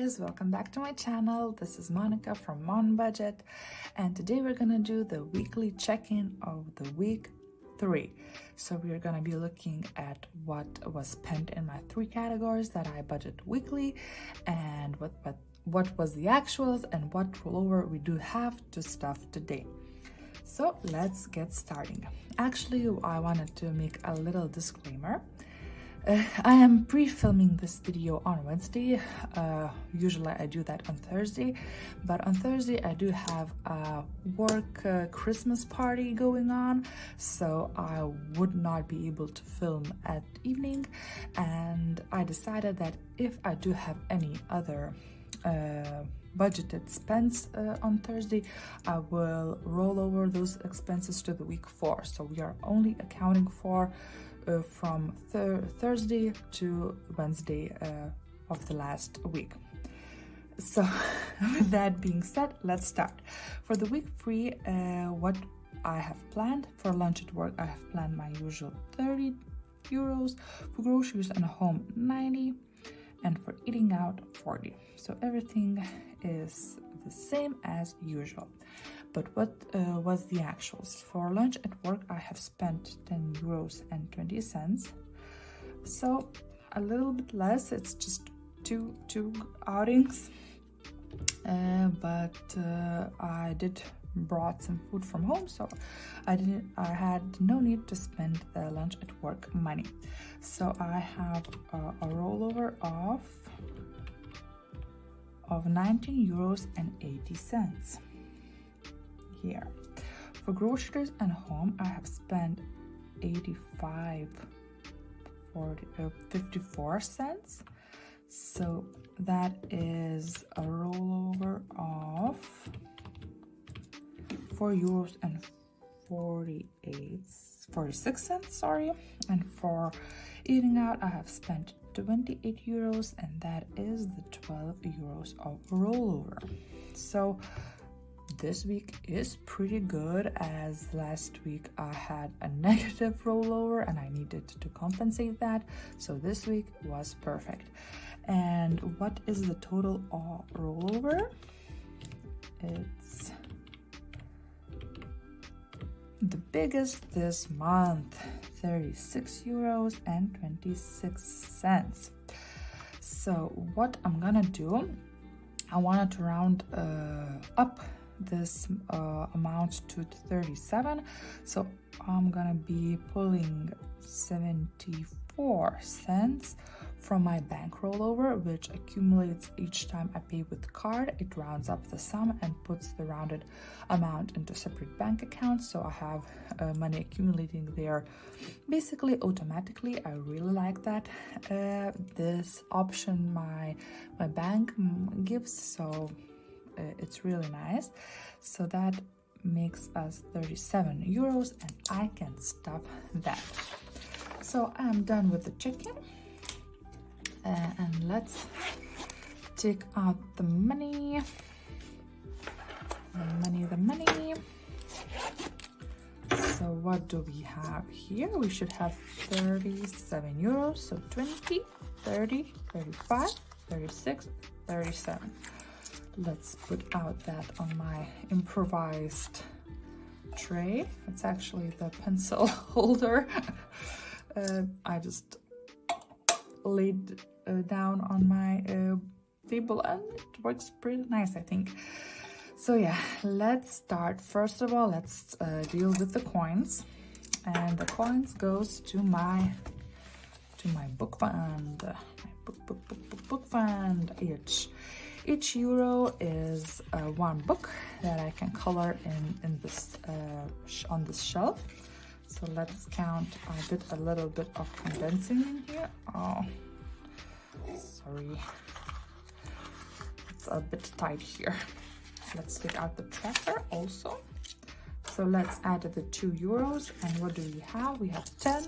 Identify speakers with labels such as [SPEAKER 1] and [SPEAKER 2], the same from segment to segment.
[SPEAKER 1] guys, welcome back to my channel. This is Monika from Mon Budget, and today we're gonna do the weekly check-in of the week 3. So we're gonna be looking at what was spent in my 3 categories that I budget weekly, and what was the actuals and what rollover we do have to stuff today. So let's get starting. Actually, I wanted to make a little disclaimer. I am pre-filming this video on Wednesday. Usually I do that on Thursday, but on Thursday I do have a work Christmas party going on, so I would not be able to film at evening, and I decided that if I do have any other budgeted spends on Thursday, I will roll over those expenses to the week 4. So we are only accounting for from Thursday to Wednesday of the last week. So with that being said, let's start. For the week 3, what I have planned for lunch at work, I have planned my usual 30 euros, for groceries and home 90, and for eating out 40. So everything is the same as usual. But what was the actuals? For lunch at work, I have spent 10 euros and 20 cents. So a little bit less, it's just two outings. But I did brought some food from home, so I had no need to spend the lunch at work money. So I have a rollover of 19 euros and 80 cents. Here. For groceries and home, I have spent 54 cents. So that is a rollover of 4 euros and 46 cents, sorry. And for eating out, I have spent 28 euros, and that is the 12 euros of rollover. So this week is pretty good, as last week I had a negative rollover and I needed to compensate that. So this week was perfect. And what is the total rollover? It's the biggest this month, 36 euros and 26 cents. So what I'm gonna do, I wanted to round up this amount to 37, so I'm gonna be pulling 74 cents from my bank rollover, which accumulates each time I pay with card. It rounds up the sum and puts the rounded amount into separate bank accounts, so I have money accumulating there basically automatically. I really like that this option my bank gives, so it's really nice. So that makes us 37 euros, and I can stop that. So I'm done with the chicken, and let's take out the money. The money. So what do we have here? We should have 37 euros. So 20, 30, 35, 36, 37. Let's put out that on my improvised tray. It's actually the pencil holder. I just laid down on my table, and it works pretty nice, I think. So yeah, let's start. First of all, let's deal with the coins, and the coins goes to my book fund. My book fund. Each euro is one book that I can color in this on this shelf. So let's count. I did a little bit of condensing in here. Oh, sorry, it's a bit tight here. Let's take out the tracker also. So let's add the 2 euros, and what do we have? We have 10,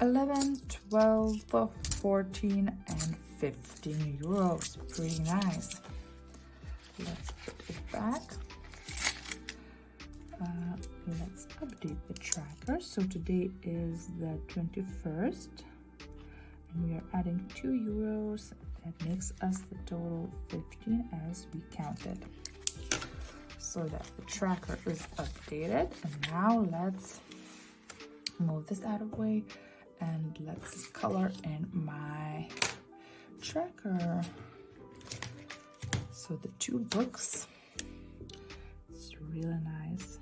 [SPEAKER 1] 11, 12, 14, and 15 euros. Pretty nice. Let's put it back. Let's update the tracker. So today is the 21st, and we are adding 2 euros that makes us the total 15 as we counted. So that the tracker is updated. And now let's move this out of the way and let's color in my tracker. So the 2 books, it's really nice.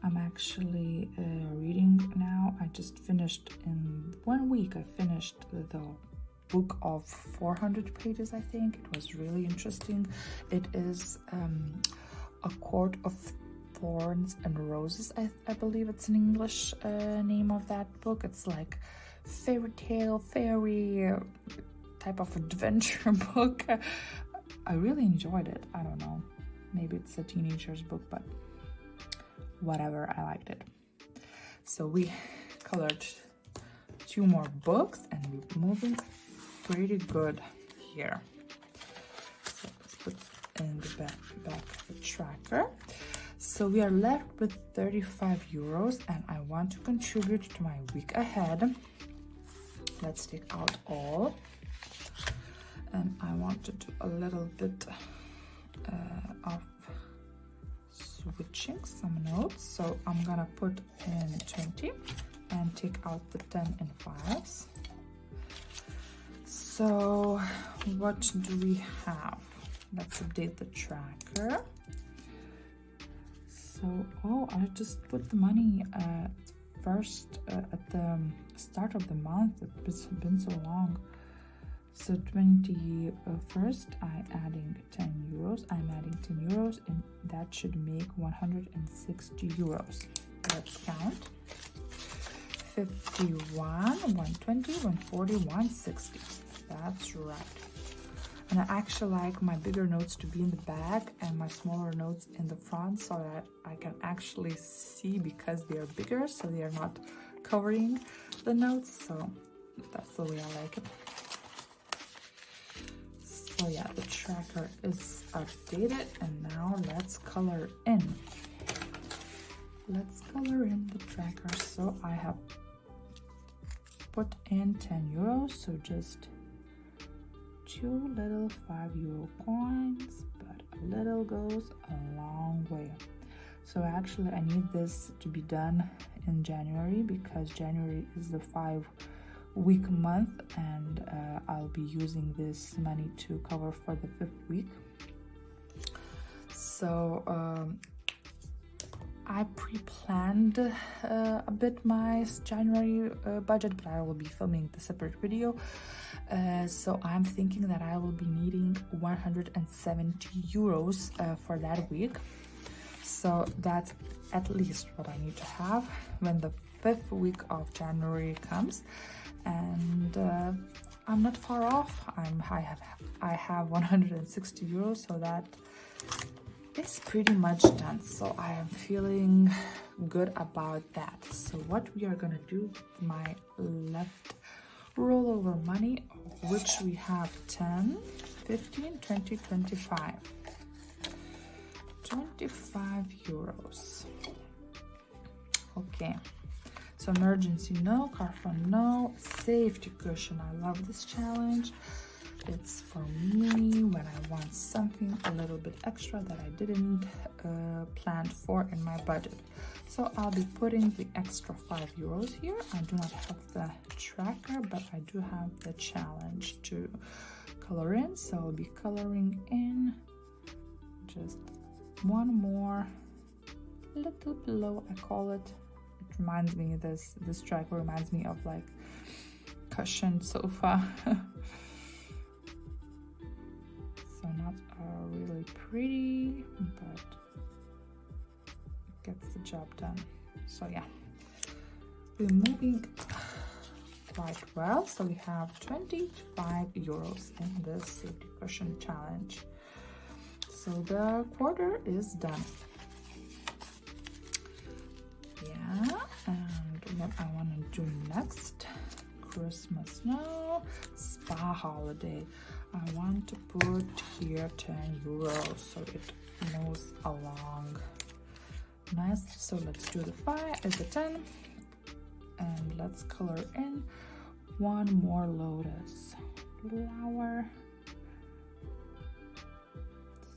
[SPEAKER 1] I'm actually reading now. I just finished in 1 week. I finished the book of 400 pages, I think. It was really interesting. It is A Court of Thorns and Roses, I believe it's an English name of that book. It's like fairy tale, fairy type of adventure book. I really enjoyed it. I don't know, maybe it's a teenager's book, but whatever, I liked it. So we colored 2 more books and we're moving pretty good here. So let's put in the back of the tracker. So we are left with 35 euros and I want to contribute to my week ahead. Let's take out all. And I want to do a little bit of switching some notes. So I'm gonna put in 20 and take out the 10 in 5s. So what do we have? Let's update the tracker. So, oh, I just put the money first at the start of the month. It's been so long. So 21st, I'm adding 10 euros. I'm adding 10 euros and that should make 160 euros. Let's count. 51, 120, 140, 160. That's right. And I actually like my bigger notes to be in the back and my smaller notes in the front so that I can actually see because they are bigger, so they are not covering the notes. So that's the way I like it. So yeah, the tracker is updated and now let's color in. Let's color in the tracker. So I have put in 10 euros, so just 2 little 5 euro coins, but a little goes a long way. So actually I need this to be done in January because January is the 5-week month and I'll be using this money to cover for the 5th week. So I pre-planned a bit my January budget, but I will be filming the separate video. So I'm thinking that I will be needing 170 euros for that week. So that's at least what I need to have when the 5th week of January comes. And I'm not far off. I have 160 euros, so that is pretty much done. So I am feeling good about that. So what we are gonna do with my left rollover money, which we have 10, 15, 20, 25. 25 euros. Okay. So emergency no, car fund no, safety cushion. I love this challenge. It's for me when I want something a little bit extra that I didn't plan for in my budget. So I'll be putting the extra 5 euros here. I do not have the tracker, but I do have the challenge to color in. So I'll be coloring in just one more little below, I call it. It reminds me, this tracker reminds me of like cushioned sofa. So not really pretty, but it gets the job done. So yeah, we're moving quite well. So we have 25 euros in this safety cushion challenge. So the quarter is done. Yeah, and what I want to do next, Christmas, no, spa holiday. I want to put here 10 euros so it moves along nice. So let's do the 5 as a 10 and let's color in one more lotus. flower.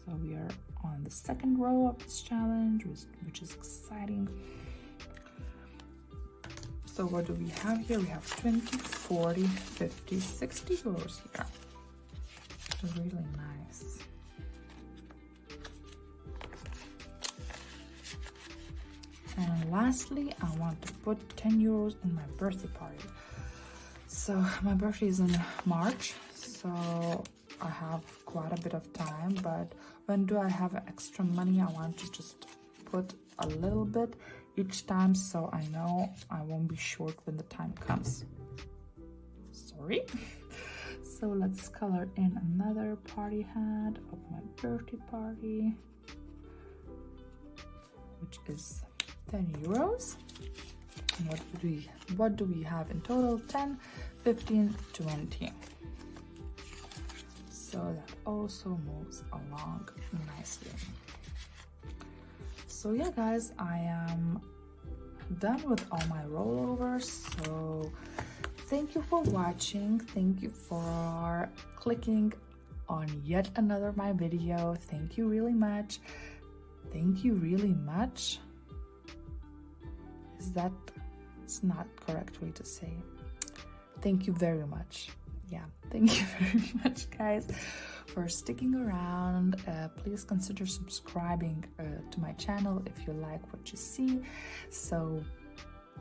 [SPEAKER 1] So we are on the second row of this challenge, which is exciting. So what do we have here? We have 20, 40, 50, 60 rows here. Really nice. And lastly, I want to put 10 euros in my birthday party. So my birthday is in March, so I have quite a bit of time, but when do I have extra money, I want to just put a little bit each time so I know I won't be short when the time comes. Sorry. So let's color in another party hat of my birthday party, which is 10 euros. And what do we have in total? 10, 15, 20. So that also moves along nicely. So yeah, guys, I am done with all my rollovers. So thank you for watching. Thank you for clicking on yet another my video. Thank you really much. Thank you really much. It's not correct way to say. Thank you very much. Yeah, thank you very much, guys, for sticking around. Please consider subscribing to my channel if you like what you see. So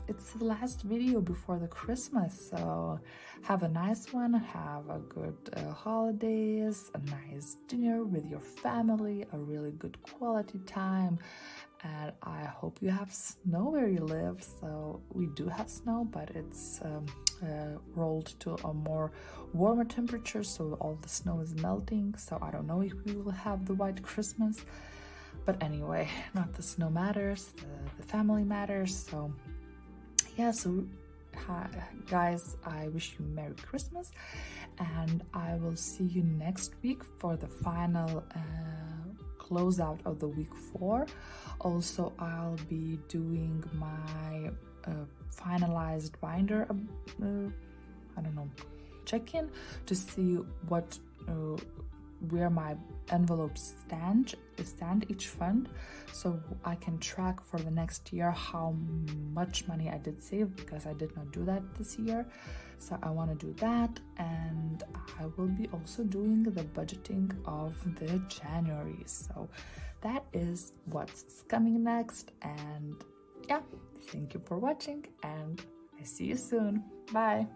[SPEAKER 1] it's the last video before the Christmas, so have a nice one, have a good holidays, a nice dinner with your family, a really good quality time, and I hope you have snow where you live. So we do have snow, but it's rolled to a more warmer temperature, so all the snow is melting. So I don't know if we will have the white Christmas, but anyway, not the snow matters, the family matters. So yeah, so guys, I wish you Merry Christmas, and I will see you next week for the final closeout of the week 4. Also, I'll be doing my finalized binder, I don't know, check-in to see what where my envelopes stand each fund, so I can track for the next year how much money I did save, because I did not do that this year. So I want to do that, and I will be also doing the budgeting of the January. So that is what's coming next. And yeah, thank you for watching, and I see you soon. Bye.